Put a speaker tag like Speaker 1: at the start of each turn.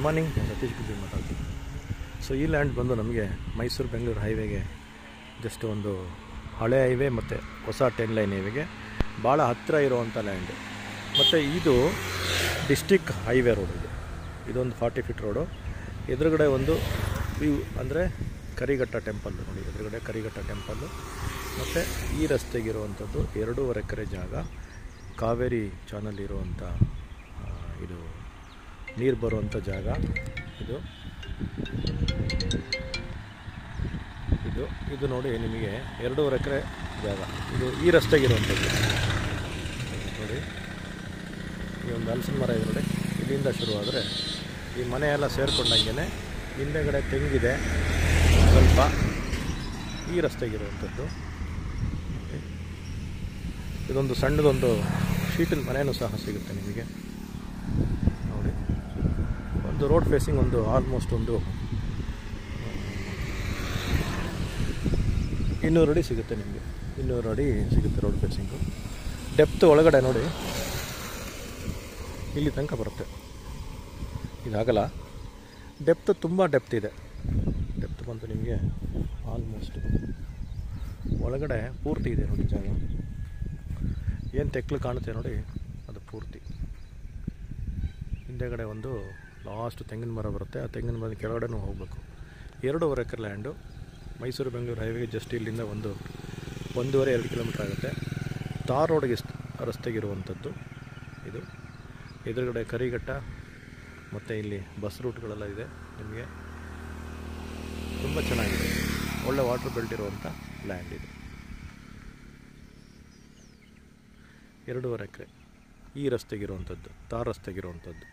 Speaker 1: Good morning, Satish ಗುಬ್ಬಿ ಮಾತಾಡ್ತೀನಿ. So ಈ land ಬಂದು ನಮಗೆ ಮೈಸೂರು ಬೆಂಗಳೂರು ಹೈವೇಗೆ ಜಸ್ಟ್ ಒಂದು ಹಳೆ ಹೈವೇ ಮತ್ತು ಹೊಸ 10 ಲೈನ್ ಹೈವೇಗೆ ಭಾಳ ಹತ್ತಿರ ಇರುವಂಥ ಲ್ಯಾಂಡು. ಮತ್ತು ಇದು ಡಿಸ್ಟಿಕ್ ಹೈವೇ ರೋಡ್. ಇದೊಂದು 40 ಫೀಟ್ ರೋಡು. ಎದುರುಗಡೆ ಒಂದು ವ್ಯೂ ಅಂದರೆ ಕರಿಘಟ್ಟ ಟೆಂಪಲ್ ನೋಡಿ, ಎದುರುಗಡೆ ಕರಿಘಟ್ಟ ಟೆಂಪಲ್ಲು. ಮತ್ತು ಈ ರಸ್ತೆಗಿರುವಂಥದ್ದು 2.5 ಎಕರೆ ಜಾಗ, ಕಾವೇರಿ ಚಾನಲ್ ಇರುವಂಥ ಇದು ನೀರು ಬರುವಂಥ ಜಾಗ. ಇದು ಇದು ಇದು ನೋಡಿ ನಿಮಗೆ 2.5 ಎಕರೆ ಜಾಗ. ಇದು ಈ ರಸ್ತೆಗಿರುವಂಥದ್ದು ನೋಡಿ. ಈ ಒಂದು ಹಲಸಿನ ಮರ ಇದೆ ನೋಡಿ, ಇಲ್ಲಿಂದ ಶುರುವಾದರೆ ಈ ಮನೆ ಎಲ್ಲ ಸೇರಿಕೊಂಡಂಗೆ ಹಿಂದೆಗಡೆ ತೆಂಗಿದೆ ಸ್ವಲ್ಪ. ಈ ರಸ್ತೆಗಿರುವಂಥದ್ದು ಇದೊಂದು ಸಣ್ಣದೊಂದು ಶೀಟಿನ ಮನೆಯೂ ಸಹ ಸಿಗುತ್ತೆ ನಿಮಗೆ ನೋಡಿ. ಒಂದು ರೋಡ್ ಫೇಸಿಂಗ್ ಒಂದು ಆಲ್ಮೋಸ್ಟ್ ಒಂದು 200 ಅಡಿ ಸಿಗುತ್ತೆ ನಿಮಗೆ. 200 ಅಡಿ ಸಿಗುತ್ತೆ ರೋಡ್ ಫೇಸಿಂಗು. ಡೆಪ್ತ್ ಒಳಗಡೆ ನೋಡಿ ಇಲ್ಲಿ ತನಕ ಬರುತ್ತೆ. ಇದಾಗಲ್ಲ, ಡೆಪ್ತ್ ತುಂಬ ಡೆಪ್ತ್ ಇದೆ. ಡೆಪ್ತ್ ಬಂತು ನಿಮಗೆ ಆಲ್ಮೋಸ್ಟ್ ಒಳಗಡೆ ಪೂರ್ತಿ ಇದೆ ನೋಡಿ ಜಾಗ. ಏನು ತೆಕ್ಲು ಕಾಣುತ್ತೆ ನೋಡಿ, ಅದು ಪೂರ್ತಿ. ಹಿಂದೆಗಡೆ ಒಂದು ಲಾಸ್ಟ್ ತೆಂಗಿನ ಮರ ಬರುತ್ತೆ. ಆ ತೆಂಗಿನ ಮರದ ಕೆಳಗಡೆನೂ ಹೋಗಬೇಕು. 2.5 ಎಕರೆ ಲ್ಯಾಂಡು. ಮೈಸೂರು ಬೆಂಗಳೂರು ಹೈವೇಗೆ ಜಸ್ಟ್ ಇಲ್ಲಿಂದ 1.5-2 ಕಿಲೋಮೀಟ್ರ್ ಆಗುತ್ತೆ. ತಾರ್ ರೋಡ್ಗೆ ರಸ್ತೆಗಿರುವಂಥದ್ದು ಇದು. ಎದುರುಗಡೆ ಕರಿಘಟ್ಟ ಮತ್ತು ಇಲ್ಲಿ ಬಸ್ ರೂಟ್ಗಳೆಲ್ಲ ಇದೆ ನಿಮಗೆ. ತುಂಬ ಚೆನ್ನಾಗಿದೆ, ಒಳ್ಳೆ ವಾಟರ್ ಬೆಲ್ಟ್ ಇರುವಂಥ ಲ್ಯಾಂಡ್ ಇದು. 2.5 ಎಕರೆ ಈ ರಸ್ತೆಗಿರುವಂಥದ್ದು, ತಾರ್ ರಸ್ತೆಗಿರುವಂಥದ್ದು.